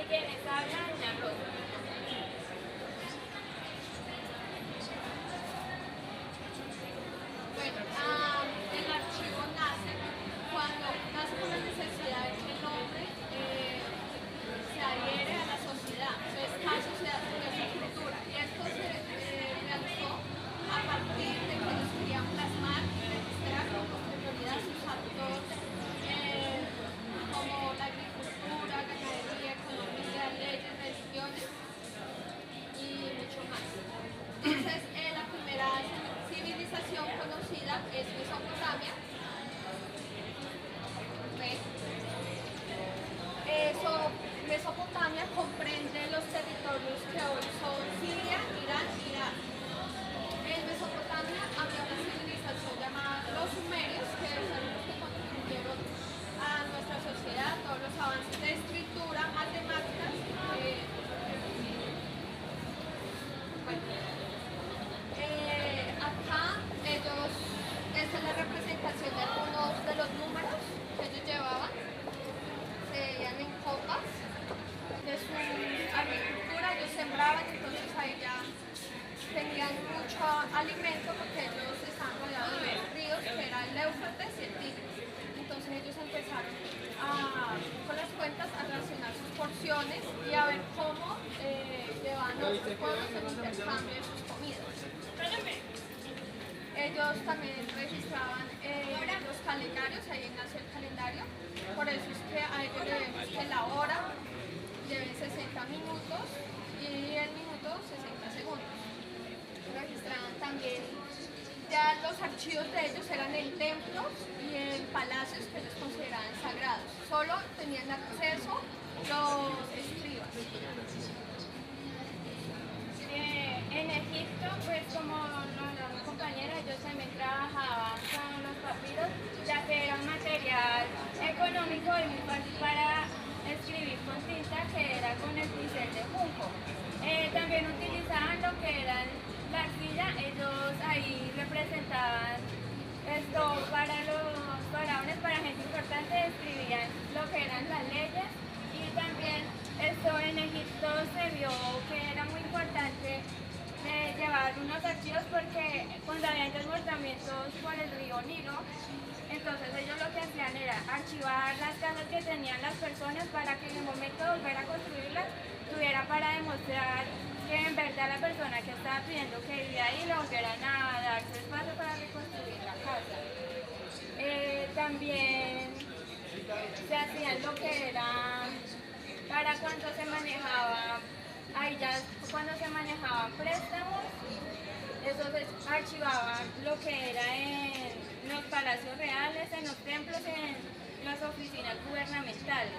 Quienes hablan la rosa. Bueno, el archivo nace cuando nace con la necesidad de que el hombre se adhiere a la sociedad, entonces cada sociedad tiene su cultura y esto se realizó a partir de que ellos querían plasmar y registrar con posterioridad sus actos como la agricultura, ganadería, economía, leyes, religiones y mucho más. Entonces, la primera civilización conocida es Mesopotamia. ¿Okay? Mesopotamia comprende los territorios que hoy son Siria, Irán y Irak. En Mesopotamia había una civilización llamada los sumerios, que son los que contribuyeron a nuestra sociedad, todos los avances de escritura, matemáticas. Acá esta es la representación de algunos de los números que ellos llevaban, se veían en copas de su agricultura, ellos sembraban, entonces ahí ya tenían mucho alimento porque ellos estaban rodeados de ríos, que era el Éufrates y el Tigris. Entonces ellos empezaron con las cuentas a racionar sus porciones y a ver cómo llevaban a otros pueblos en intercambio de sus comidas. Ellos también registraban los calendarios, ahí nació el calendario, por eso es que a ellos le vemos que la hora lleve 60 minutos y el minuto 60 segundos. Registraban también, ya los archivos de ellos eran en templos y en palacios que ellos consideraban sagrados, solo tenían acceso los escribas. En Egipto, pues como la compañera, ellos también trabajaban con los papiros, ya que era un material económico y muy fácil para escribir con tinta, que era con el pincel de junco. También utilizaban lo que era la arcilla, ellos ahí representaban esto para los faraones, para gente importante, escribían lo que eran las leyes. Y también esto en Egipto se vio que era muy importante llevar unos archivos porque cuando había desbordamientos por el río Nilo, entonces ellos lo que hacían era archivar las casas que tenían las personas para que en el momento de volver a construirlas tuviera para demostrar que en verdad la persona que estaba pidiendo que vivía ahí le volvieran a darse espacio para reconstruir la casa. También se hacían lo que era para cuando se manejaba, ahí ya cuando se manejaban préstamos, eso se archivaba lo que era en los palacios reales, en los templos, en las oficinas gubernamentales.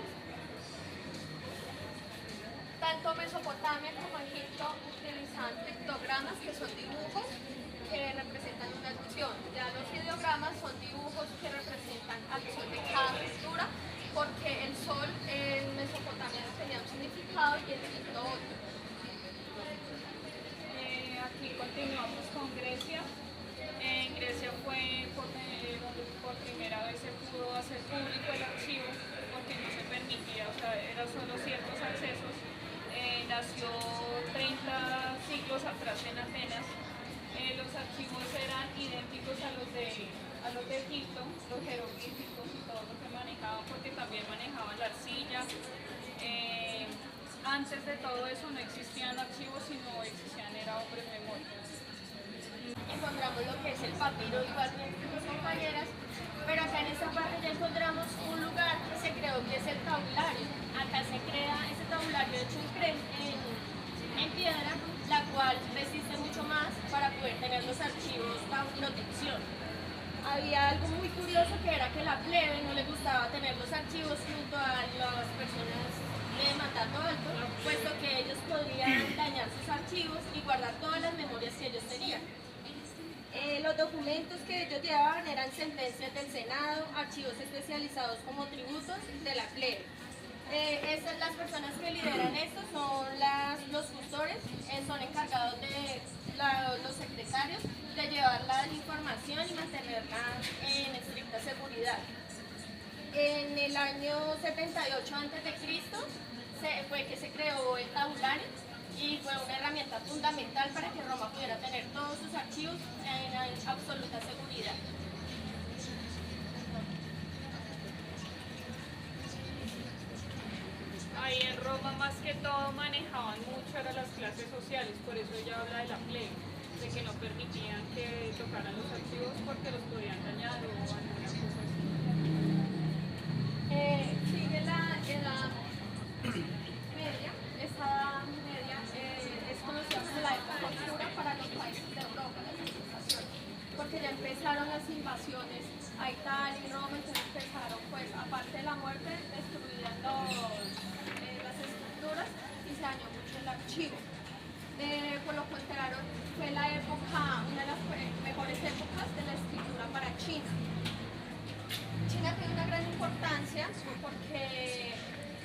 Tanto Mesopotamia como Egipto utilizaban pictogramas, que son dibujos que representan una acción. Ya los ideogramas son dibujos que representan acción de cada cultura, porque el sol en Mesopotamia tenía un significado y el Egipto otro. Aquí continuamos con Grecia. En Grecia fue donde por primera vez se pudo hacer público el archivo, porque no se permitía, o sea, eran solo ciertos accesos. Nació 30 siglos atrás en Atenas. Los archivos eran idénticos a los de Egipto, los jeroglíficos y todo lo que manejaban, porque también manejaban la arcilla. Antes de todo eso no existían archivos, sino existían hombres memorias. Encontramos lo que es el papiro, igualmente mis compañeras, pero acá en esta parte ya encontramos un lugar que se creó, que es el tabulario. Acá se crea ese tabulario hecho en piedra, la cual resiste mucho más para poder tener los archivos bajo protección. Había algo muy curioso, que era que la plebe no le gustaba tener los archivos junto a las personas de mandato alto, puesto que ellos podrían dañar sus archivos y guardar todas las memorias que ellos tenían. Los documentos que ellos llevaban eran sentencias del Senado, archivos especializados como tributos de la plebe. Las personas que lideran esto son los custores, son encargados de los secretarios de llevar la información y mantenerla en estricta seguridad. En el año 78 a.C. fue que se creó el tabulario y fue una herramienta fundamental para que Roma pudiera tener todos sus archivos en absoluta seguridad. Ahí en Roma más que todo manejaban mucho eran las clases sociales, por eso ella habla de la plebe, de que no permitían que tocaran los archivos porque los podían dañar o alguna cosa así. Sigue la Edad Media. Esta Edad Media es conocida como la época oscura para los países de Europa, las civilizaciones, porque ya empezaron las invasiones a Italia y Roma, entonces empezaron, pues, aparte de la muerte, destruían las estructuras y se dañó mucho el archivo. Por lo que enteraron, fue la época, una de las mejores épocas de la escritura para China. China tiene una gran importancia porque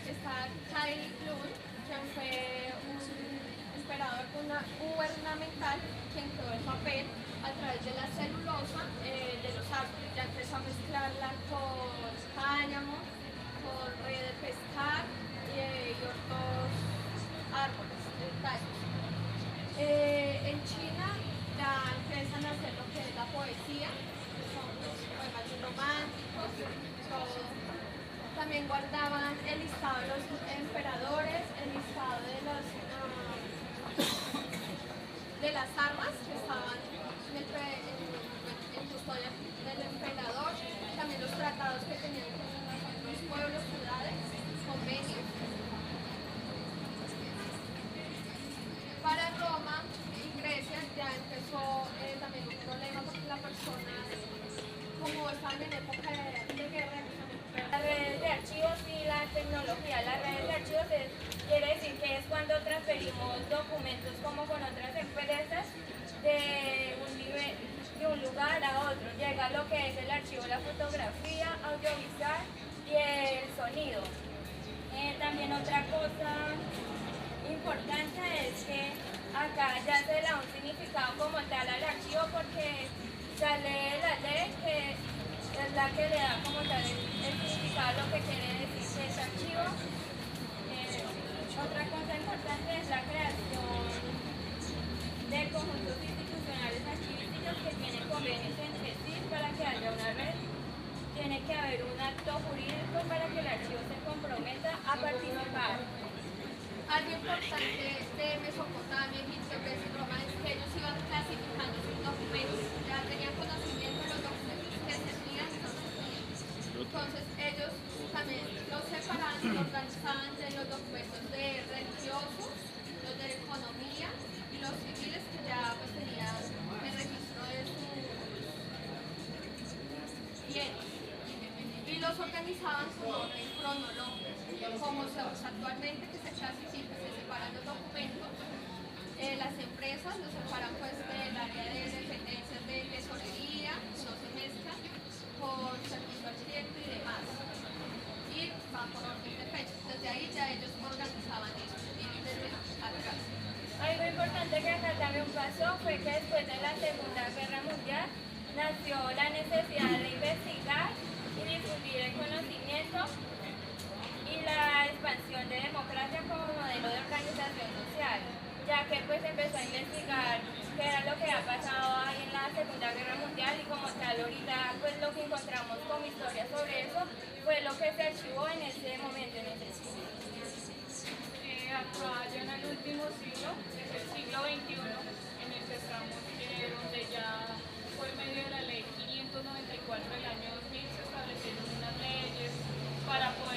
está Kai Lun, quien fue un emperador gubernamental quien creó el papel a través de la celulosa de los árboles. Ya empezó a mezclarla con cáñamo, con red de pescar y otros árboles, tallos. En China ya empiezan a hacer lo que es la poesía, que son los poemas muy románticos, todo. También guardaban el listado de los emperadores, el listado de las armas que estaban en custodia del emperador, también los tratados que tenían con los pueblos, ciudades, convenios. Para Roma y Grecia ya empezó también un problema porque las personas, como estaban en época de guerra, Las redes de archivos y la tecnología. Las redes de archivos quiere decir que es cuando transferimos documentos como con otras empresas de un lugar a otro. Llega lo que es el archivo, la fotografía, audiovisual y el sonido. También otra cosa importante es que acá ya se le da un significado como tal al archivo porque sale la ley que es la que le da como tal el significado, lo que quiere decir que es archivo. Otra cosa importante es la creación de conjuntos institucionales archivísticos que tienen convenios entre sí para que haya una red. Tiene que haber un acto jurídico para que el archivo se comprometa a participar. Algo importante de Mesopotamia, Egipto, Grecia y Roma es que ellos iban clasificando sus documentos, ya tenían conocimiento de los documentos que servían y no servían. Entonces ellos también los separaban y los organizaban de los documentos de religiosos, los de economía y los civiles que ya pues tenían el registro de sus bienes. Y los organizaban con orden cronológico, como se usa actualmente, que se clasifica, se separan los documentos. Las empresas los separan pues del área de dependencias de tesorería, no se mezclan, por servicio al cliente y demás. Y van por orden de fecha. Desde ahí ya ellos organizaban eso, y desde atrás. Algo importante que acá también pasó fue que después de la Segunda Guerra Mundial nació la necesidad de investigar y difundir el conocimiento y la expansión de democracia como modelo de organización social, ya que pues empezó a investigar qué era lo que ha pasado ahí en la Segunda Guerra Mundial y como tal ahorita pues lo que encontramos como historia sobre eso fue lo que se archivó en ese momento, en ese siglo. Acá ya en el último siglo, es el siglo XXI, en el que estamos, donde ya por medio de la ley 594 del año 2000 se establecieron unas leyes para poder